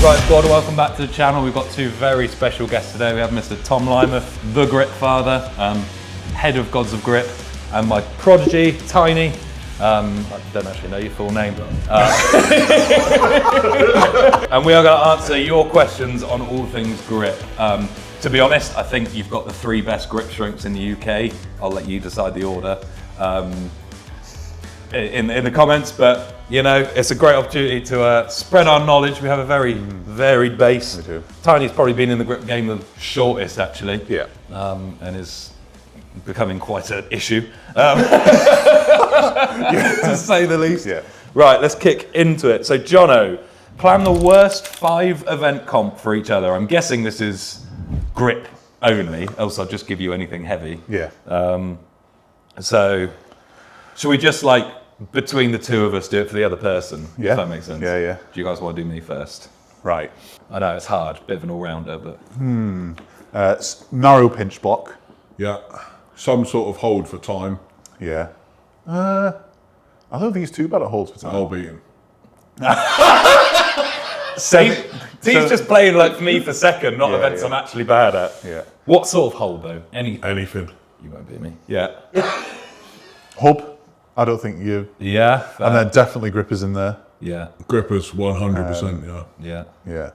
Right, squad, welcome back to the channel. We've got two very special guests today. We have Mr. Tom Limuth, the Grip Father, head of Gods of Grip, and my prodigy, Tiny. I don't actually know your full name. And we are going to answer your questions on all things grip. To be honest, I think you've got the three best grip strengths in the UK. I'll let you decide the order in the comments, but you know, it's a great opportunity to spread our knowledge. We have a very varied base. We do. Tiny's probably been in the grip game the shortest, actually. Yeah. And is becoming quite an issue, to say the least. Yeah. Right, let's kick into it. So, Jono, plan the worst 5 event comp for each other. I'm guessing this is grip only, else I'll just give you anything heavy. Yeah. So, should we just between the two of us do it for the other person? Yeah. If that makes sense. Yeah. Do you guys want to do me first? Right. I know it's hard, bit of an all-rounder, but Narrow pinch block. Yeah, some sort of hold for time. Yeah. I don't think he's too bad at holds for time. I'll beat him. He's just playing for me for second, not events yeah. I'm actually bad at. Yeah. What sort of hold though? Anything. You won't beat me. Yeah. Hub. I don't think you. Yeah. And then definitely grippers in there. Yeah. Grippers, 100%. Yeah. Yeah.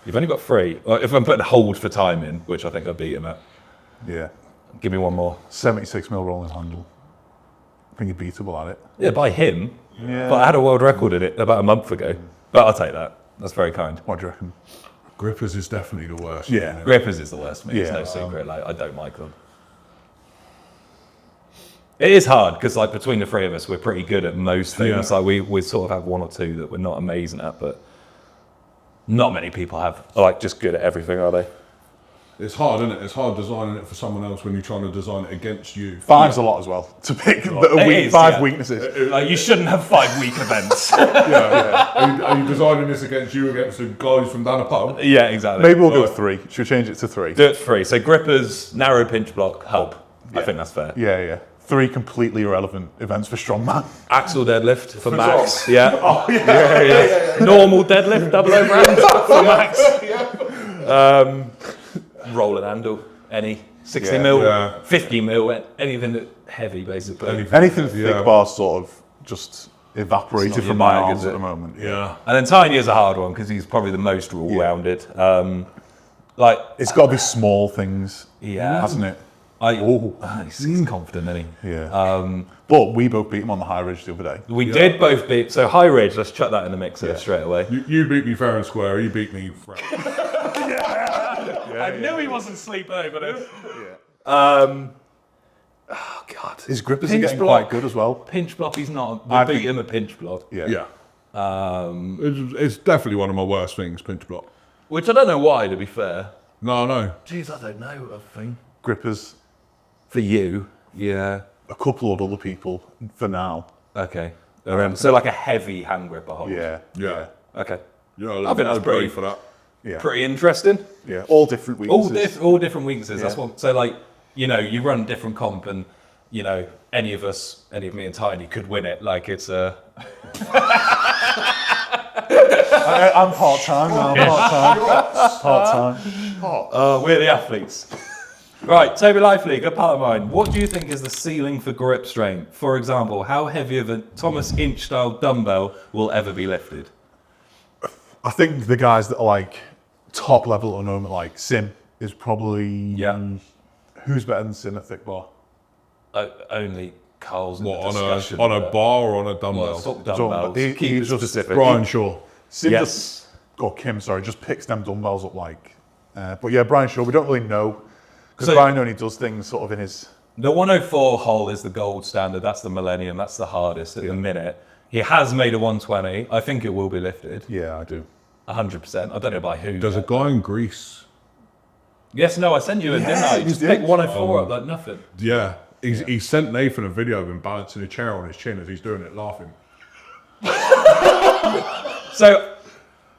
You've only got 3. Well, if I'm putting hold for time in, which I think I beat him at, Yeah. give me one more. 76 mil rolling handle. I think you're beatable at it. Yeah, by him. Yeah. But I had a world record in it about a month ago. But I'll take that. That's very kind. What do you reckon? Grippers is definitely the worst. Yeah. Grippers is the worst for me. It's Yeah. no secret. I don't like them. It is hard because between the three of us, we're pretty good at most things. Yeah. We sort of have 1 or 2 that we're not amazing at, but not many people are just good at everything, are they? It's hard, isn't it? It's hard designing it for someone else when you're trying to design it against you. 5's a lot as well. To pick It is, 5 yeah. weaknesses. You shouldn't have 5 weak events. Are you designing this against the guys from down the pub? Yeah, exactly. Maybe we'll go with 3. Should we change it to 3? Do it 3. So grippers, narrow pinch block, hub. I think that's fair. Yeah. 3 completely irrelevant events for strongman. Axle deadlift for max. Tom. Yeah. Oh, yeah. Normal deadlift, double overhand for max. Roll and handle, any 60 Yeah. mil, Yeah. 50 mil, anything that heavy basically. Anything thick bar sort of just evaporated It's not from your my bag, arms is at it? the moment. Yeah. And then Tiny is a hard one because he's probably the most all-rounded. It's got to be small things, Yeah. hasn't it? He's confident, isn't he? Yeah. But we both beat him on the high ridge the other day. We did both beat, so high ridge, let's chuck that in the mixer straight away. You beat me fair and square. You beat me. I knew he wasn't sleep over this. Oh God. His grippers are Pinch getting block. quite good as well. Pinch block, he's not. I We beat think- him a pinch block. Yeah. It's definitely one of my worst things, pinch block. Which I don't know why, to be fair. No. Jeez, I don't know a thing. Grippers, For you, yeah. a couple of other people for now. Okay. So like a heavy hand grip hold. Yeah. Yeah. Okay. Yeah, I think that's pretty for that. Yeah. Pretty interesting. Yeah. All different weaknesses. All different weaknesses. That's Yeah. what. So you run different comp, and any of me and Tiny could win it. It's a. I'm part-time now. Part-time. We're the athletes. Right, Toby Lively, good pal of mine. What do you think is the ceiling for grip strength? For example, how heavy of a Thomas Inch-style dumbbell will ever be lifted? I think the guys that are top level at the moment, like Sim, is probably who's better than Sim at thick bar? Only Carl's in What, the discussion. on a bar or on a dumbbell? Fuck dumbbells. He- Keep he's it just- specific. Brian Shaw. Sim Yes. Kim, just picks them dumbbells up but yeah, Brian Shaw, we don't really know because So- Brian only does things sort of in his. The 104 hole is the gold standard. That's the millennium. That's the hardest at the minute. He has made a 120. I think it will be lifted. Yeah, I do. 100%. I don't know by who. There's a guy in Greece. Yes, no, I sent you a, didn't I? you Just did. pick 104 up like nothing. Yeah. He sent Nathan a video of him balancing a chair on his chin as he's doing it, laughing. So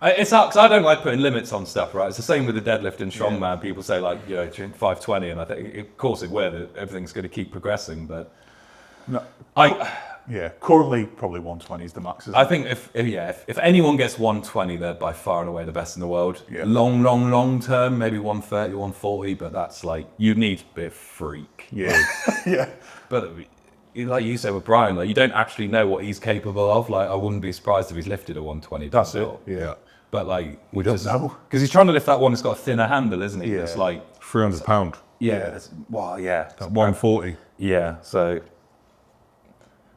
it's hard because I don't like putting limits on stuff, right? It's the same with the deadlift and strongman. People say 520, and I think, of course, everything's going to keep progressing. But No. Yeah, currently probably 120 is the max. Isn't I it? think if anyone gets 120, they're by far and away the best in the world. Yeah. Long term, maybe 130, 140, but that's like, you need to be a freak. Yeah, yeah, But like you said with Brian, like you don't actually know what he's capable of. Like I wouldn't be surprised if he's lifted a 120. that's it. Yeah, But like we don't know. because he's trying to lift that one that's got a thinner handle, isn't he? Yeah. It's like £300. yeah. 140. Yeah, so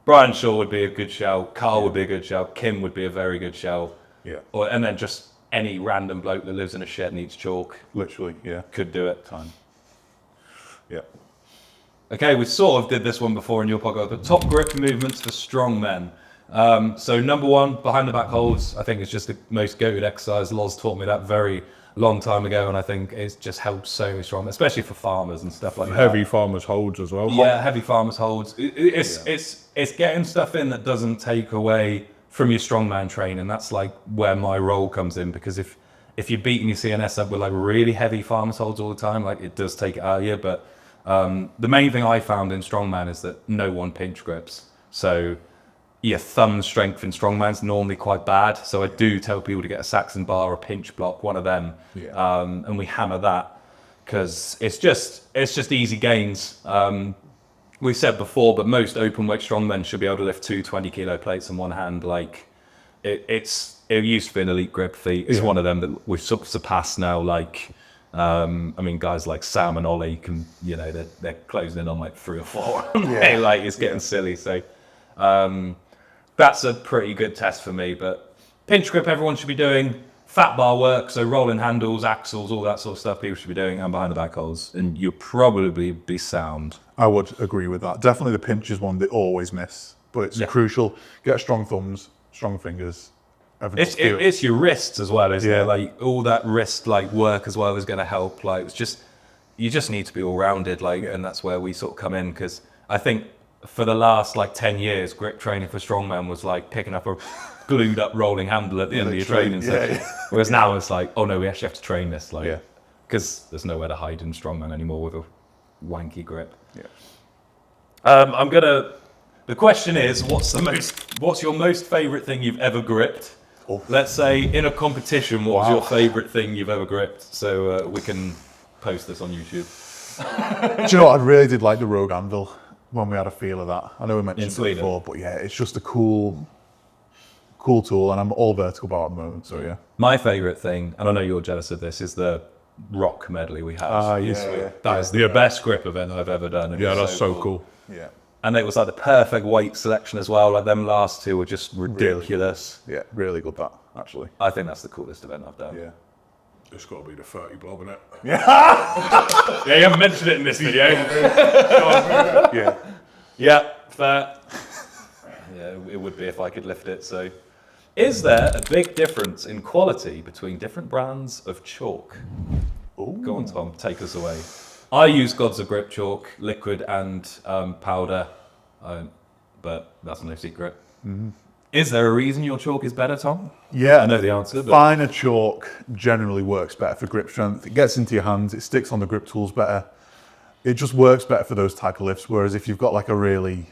Brian Shaw would be a good shout. Carl would be a good shout. Kim would be a very good shout. Yeah, And then just any random bloke that lives in a shed and eats chalk literally. Yeah, could do it. yeah. Okay, we sort of did this one before in your podcast, but top grip movements for strong men. So number one, behind the back holds. I think it's just the most goated exercise. Loz taught me that very long time ago, and I think it's just helps so many strong men, especially for farmers and stuff like that. Heavy farmers holds as well. Yeah, heavy farmers holds. It's getting stuff in that doesn't take away from your strongman training. That's like where my role comes in, because if you're beating your CNS up with like really heavy farmers holds all the time, like it does take it out of you. But the main thing I found in strongman is that no one pinch grips. So your thumb strength in strongman is normally quite bad. So I do tell people to get a Saxon bar or a pinch block, one of them, and we hammer that because it's just easy gains. We've said before, but most open weight strongmen should be able to lift 2 20-kilo plates in one hand. Like it used to be an elite grip feat. It's one of them that we've surpassed now. Like I mean, guys like Sam and Ollie can, they're closing in on like 3 or 4. Like it's getting silly. So that's a pretty good test for me. But pinch grip, everyone should be doing. Fat bar work, so rolling handles, axles, all that sort of stuff people should be doing, and behind the back holds, and you'll probably be sound. I would agree with that. Definitely the pinch is one they always miss, but it's crucial. Get strong thumbs, strong fingers. It's your wrists as well, isn't Yeah. it? Like all that wrist like work as well is going to help. Like you just need to be all rounded, like, and that's where we sort of come in, because I think for the last like 10 years, grip training for strongman was like picking up a glued up rolling handle at the end of your training session. Whereas now it's like, oh no, we actually have to train this, like, because there's nowhere to hide in strongman anymore with a wanky grip. The question is, what's your most favorite thing you've ever gripped? Let's say in a competition, what was your favorite thing you've ever gripped? So we can post this on YouTube. Do you know what? I really did like the Rogue Anvil when we had a feel of that. I know we mentioned it before, but yeah, it's just a cool tool, and I'm all vertical bar at the moment, so yeah. My favourite thing, and I know you're jealous of this, is the rock medley we have. That is the best grip event I've ever done. Yeah, that's so cool. Yeah. And it was like the perfect weight selection as well. Like them last two were just ridiculous. Yeah, really good that, actually. I think that's the coolest event I've done. Yeah. It's got to be the 30 blob, isn't it? Yeah, you haven't mentioned it in this video. Yeah, fair. Yeah, it would be if I could lift it. So, is there a big difference in quality between different brands of chalk? Go on, Tom, take us away. I use Gods of Grip chalk, liquid and powder, but that's no secret. Is there a reason your chalk is better, Tom? Yeah, I know the answer. But finer chalk generally works better for grip strength. It gets into your hands, it sticks on the grip tools better. It just works better for those type of lifts. Whereas if you've got like a really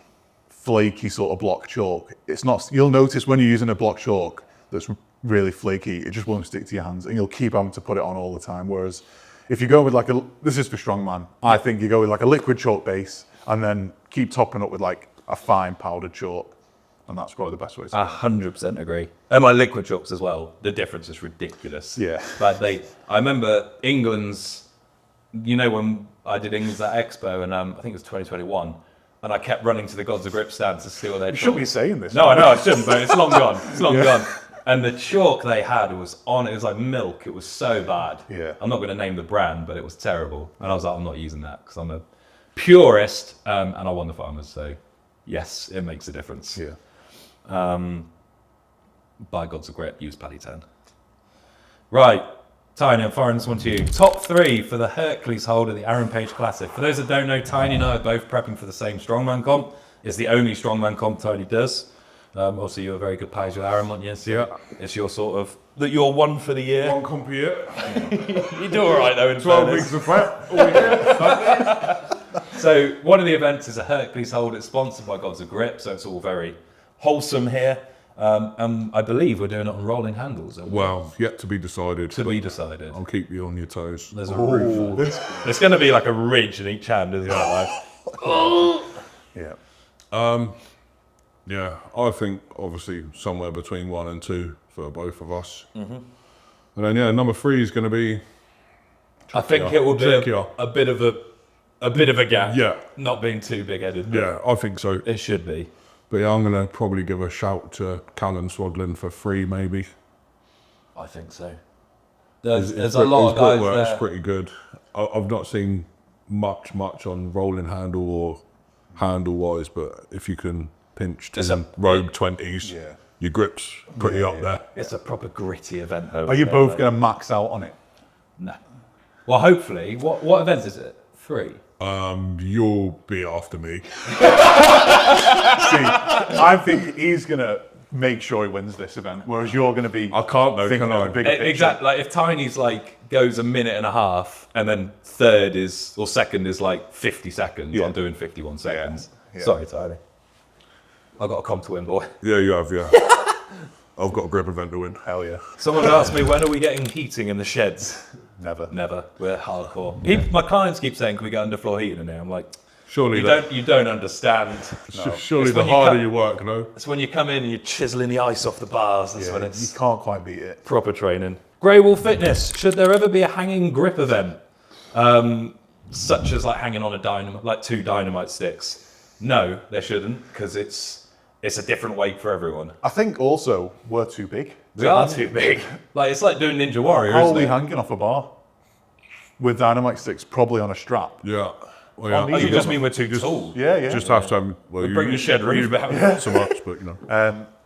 flaky sort of block chalk, it's not. You'll notice when you're using a block chalk that's really flaky, it just won't stick to your hands, and you'll keep having to put it on all the time. Whereas if you go with like this is for strongman, I think you go with like a liquid chalk base and then keep topping up with like a fine powdered chalk. And that's probably the best way to do it. 100% agree. And my liquid chalks as well. The difference is ridiculous. Yeah. Like I remember England's, when I did England's at Expo, and I think it was 2021, and I kept running to the Gods of Grip stand to see what they'd. You shouldn't be saying this. No, I know I shouldn't, but it's long gone. It's long gone. And the chalk they had was like milk. It was so bad. Yeah. I'm not going to name the brand, but it was terrible. And I was like, I'm not using that because I'm a purist, and I won the farmers. So yes, it makes a difference. Yeah. By Gods of Grip, use Paddy 10. Right, Tiny, I'm firing this one to you. Top 3 for the Hercules Hold at the Aaron Page Classic. For those that don't know, Tiny and I are both prepping for the same strongman comp. It's the only strongman comp Tiny does. Also, you're a very good page with Aaron, aren't you? So it's your sort of, that you're one for the year. One comp a year. You do all right though in 12 fairness. weeks of prep. All year. So one of the events is a Hercules Hold. It's sponsored by Gods of Grip, so it's all very wholesome here. And I believe we're doing it on rolling handles. Well, yet to be decided. To be decided. I'll keep you on your toes. There's a roof. There's going to be like a ridge in each hand, isn't there? Yeah. Yeah, I think obviously somewhere between 1 and 2 for both of us. And then number 3 is going to be. I think it will be a bit of a gap. Yeah. Not being too big-headed. Yeah, I think so. It should be. But yeah, I'm going to probably give a shout to Callan Swadlin for 3 maybe. I think so. There's a lot of guys there. It's pretty good. I've not seen much on rolling handle or handle-wise, but if you can pinch to rogue 20s, your grip's pretty up there. It's a proper gritty event. Are you both going to max out on it? No. Well, hopefully. What event is it? 3? You'll be after me. See, I think he's going to make sure he wins this event, whereas you're going to be. I can't though, thinking can I? of a bigger picture. Exactly. Like if Tiny's goes a minute and a half, and then second is 50 seconds. I'm doing 51 seconds. Yeah. Sorry, Tiny. I've got a comp to win, boy. Yeah, you have. Yeah. I've got a grip event to win. Hell yeah. Someone asked me, when are we getting heating in the sheds? Never. We're hardcore. My clients keep saying, can we get underfloor heating in there? I'm like, surely you don't understand. No. Surely It's the when harder you work, no? It's when you come in and you're chiseling the ice off the bars. That's when You it's can't quite beat it. proper training. Grey Wall Fitness. Should there ever be a hanging grip event? Such as hanging on a dynamite, 2 dynamite sticks? No, there shouldn't, because it's a different weight for everyone. I think also we're too big. We are too big. It's like doing Ninja Warrior, How are isn't we it? hanging off a bar? With dynamite sticks, probably on a strap. Yeah. Well, yeah. On Oh, you these- just mean we're too tall? Yeah. Just have to have. Well, you bring the shed roof down. Not so much, but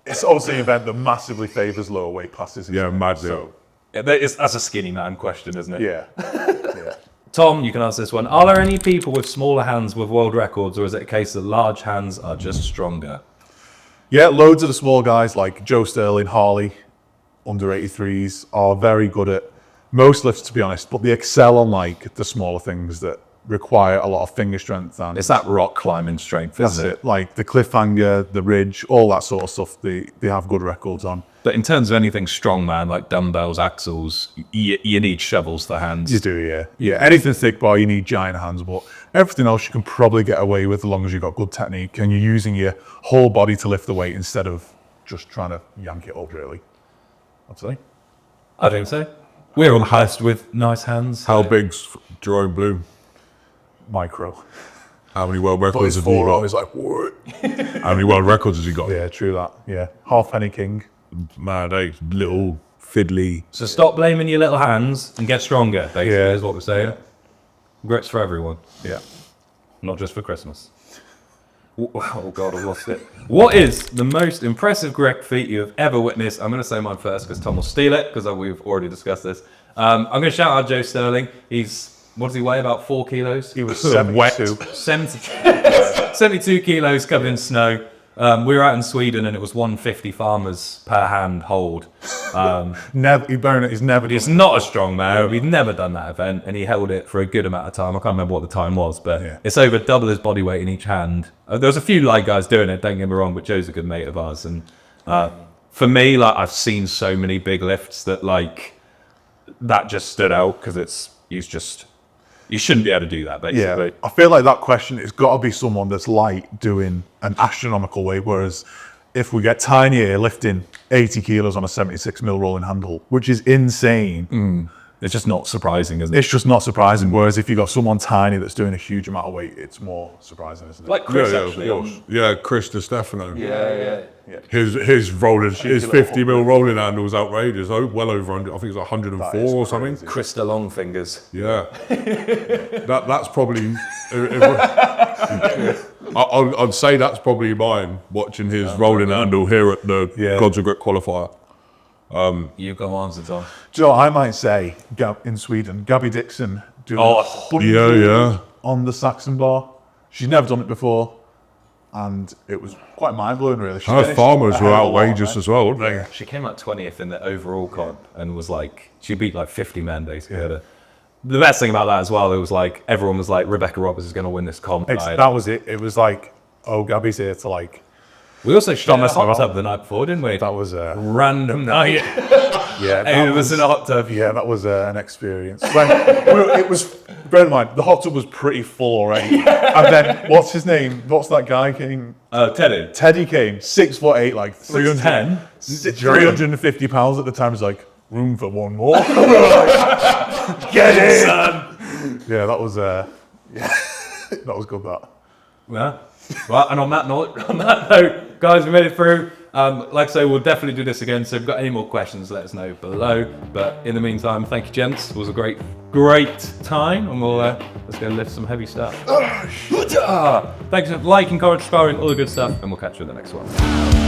It's obviously an event that massively favours lower weight classes. Yeah, mad So, That's a skinny man question, isn't it? yeah. Tom, you can answer this one. Are there any people with smaller hands with world records, or is it a case that large hands are just stronger? Yeah, loads of the small guys like Joe Sterling, Harley, under 83s are very good at most lifts, to be honest, but they excel on the smaller things that require a lot of finger strength. And It's that rock climbing strength, that's isn't it? it. Like the cliffhanger, the ridge, all that sort of stuff. They have good records on. But in terms of anything strongman, like dumbbells, axles, you need shovels for hands. You do, yeah. Yeah, anything thick bar, you need giant hands, but everything else you can probably get away with as long as you've got good technique and you're using your whole body to lift the weight instead of just trying to yank it up, really. I'd say. I think so. We're all blessed with nice hands. how big's Jerome Bloom? Micro. How many world records His have you forearm got? is like, what? How many world records has he got? Yeah, true that. Yeah. Halfpenny King. Mad, little fiddly. So stop blaming your little hands and get stronger, basically, Yeah. is what we're saying. Grits for everyone, Yeah. not just for Christmas. Oh God, I've lost it. What is the most impressive grip feat you have ever witnessed? I'm going to say mine first because Tom will steal it because we've already discussed this. I'm going to shout out Joe Sterling. What does he weigh? About 4 kilos? He was 72. 72 kilos covered in snow. We were out in Sweden and it was 150 farmers per hand hold. He's never. He's not a strong man. He'd never done that event, and he held it for a good amount of time. I can't remember what the time was, but it's over double his body weight in each hand. There was a few light guys doing it. Don't get me wrong, but Joe's a good mate of ours. And for me, I've seen so many big lifts that that just stood out because you shouldn't be able to do that. Basically, Yeah, I feel like that question has got to be someone that's light doing an astronomical weight, whereas if we get Tiny here lifting 80 kilos on a 76 mil rolling handle, which is insane, it's just not surprising, isn't it? it's just not surprising. Whereas if you got someone tiny that's doing a huge amount of weight, it's more surprising, isn't it? Like Chris, actually. Yeah, Chris DiStefano. Yeah. His 50 mil rolling handle was outrageous. Well over 100. I think it was 104 or something. Chris the long fingers. Yeah, that's probably. I'd say that's probably mine. Watching his rolling handle here at the Gods of Grip qualifier. You go on, Tom. Do you know what I might say in Sweden? Gabby Dixon doing 100 on the Saxon bar. She's never done it before, and it was quite mind-blowing, really. She Her finished farmers a were hell of a lot, outrageous man. as well, weren't they? She came out 20th in the overall comp and was she beat 50 men basically. the best thing about that as well, it was like everyone was like, Rebecca Roberts is going to win this comp. That was it. It was like, oh, Gabby's here to like. We also shot a hot tub the night before, didn't we? That was a random night. Yeah, It was in a hot tub. Yeah, that was an experience. It was. Bear in mind, the hot tub was pretty full already. And then what's his name? What's that guy came? Teddy. Teddy came, 6'8", like 310, 350 pounds at the time. He's like, room for one more. Like, get in, son. Yeah, that was that was good. That. Yeah. Well, and on that note, guys, we made it through. Like I say, we'll definitely do this again. So if you've got any more questions, let us know below. But in the meantime, thank you, gents. It was a great time, and we'll let's go lift some heavy stuff. Thanks for liking, comment, subscribing, all the good stuff, and we'll catch you in the next one.